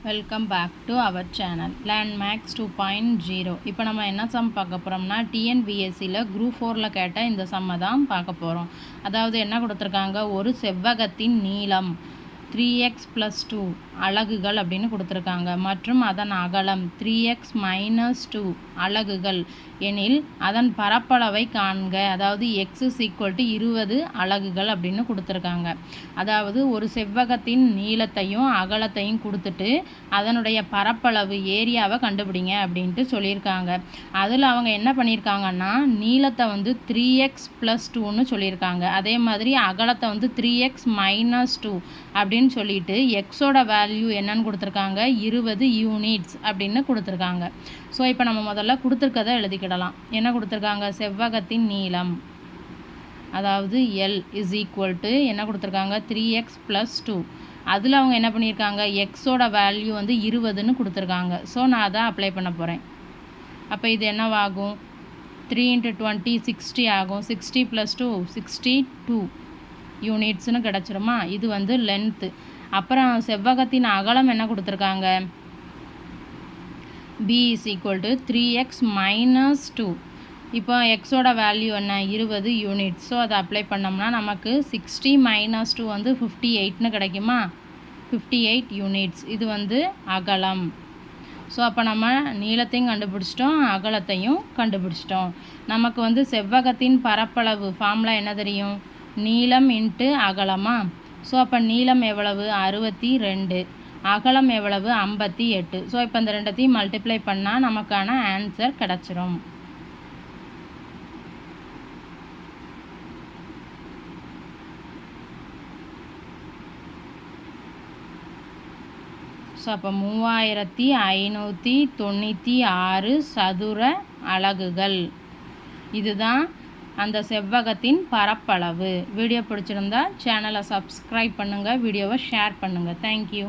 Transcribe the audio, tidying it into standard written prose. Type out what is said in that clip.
Welcome back to our channel Landmax 2.0. இப்போ நம்ம என்ன சம் பார்க்க போகிறோம்னா டிஎன்பிஎஸ்சியில் குரூப் 4ல் கேட்ட இந்த சம்மை தான் பார்க்க போகிறோம். அதாவது என்ன கொடுத்துருக்காங்க, ஒரு செவ்வகத்தின் நீளம் 3x+2 அலகுகள் அப்படின்னு கொடுத்துருக்காங்க மற்றும் அதன் அகலம் 3x-2 அலகுகள் எனில் அதன் பரப்பளவை காண்க. அதாவது x = 20 அலகுகள் அப்படின்னு கொடுத்துருக்காங்க. அதாவது ஒரு செவ்வகத்தின் நீளத்தையும் அகலத்தையும் கொடுத்துட்டு அதனுடைய பரப்பளவு ஏரியாவை கண்டுபிடிங்க அப்படின்ட்டு சொல்லியிருக்காங்க. அதில் அவங்க என்ன பண்ணியிருக்காங்கன்னா நீளத்தை வந்து 3x+2ன்னு சொல்லியிருக்காங்க. அதே மாதிரி அகலத்தை வந்து 3x-2 அப்படின்னு சொல்லிட்டு எக்ஸோட வேல்யூ என்னன்னு கொடுத்துருக்காங்க, 20 யூனிட்ஸ் அப்படின்னு கொடுத்துருக்காங்க. ஸோ இப்போ நம்ம முதல்ல கொடுத்துருக்கதை எழுதிக்கிடலாம். என்ன கொடுத்துருக்காங்க, செவ்வகத்தின் நீளம் அதாவது L = என்ன கொடுத்துருக்காங்க, 3x+2. அதில் அவங்க என்ன பண்ணியிருக்காங்க, எக்ஸோட வேல்யூ வந்து 20ன்னு கொடுத்துருக்காங்க. ஸோ நான் அதை அப்ளை பண்ண போகிறேன். அப்போ இது என்னவாகும், 3 × 20 60 ஆகும். 60 + 2 62 யூனிட்ஸ்னு கிடச்சிருமா. இது வந்து லென்த்து. அப்புறம் செவ்வகத்தின் அகலம் என்ன கொடுத்துருக்காங்க, B = 3x-2. இப்போ எக்ஸோட வேல்யூ என்ன, 20 யூனிட்ஸ். ஸோ அதை அப்ளை பண்ணோம்னா நமக்கு 60 - 2 வந்து 58ன்னு கிடைக்குமா, 58 யூனிட்ஸ். இது வந்து அகலம். ஸோ அப்போ நம்ம நீளத்தையும் கண்டுபிடிச்சிட்டோம், அகலத்தையும் கண்டுபிடிச்சிட்டோம். நமக்கு வந்து செவ்வகத்தின் பரப்பளவு ஃபார்முலா என்ன தெரியும், நீளம் × அகலமா. ஸோ அப்போ நீளம் எவ்வளவு, 62, அகலம் எவ்வளவு, 58. ஸோ இப்போ இந்த ரெண்டத்தையும் மல்டிப்ளை பண்ணால் நமக்கான ஆன்சர் கிடச்சிரும். ஸோ அப்போ 3596 சதுர அலகுகள். இதுதான் அந்த செவ்வகத்தின் பரப்பளவு. வீடியோ பிடிச்சிருந்தா சேனலை சப்ஸ்கிரைப் பண்ணுங்கள், வீடியோவை ஷேர் பண்ணுங்கள். தேங்க்யூ.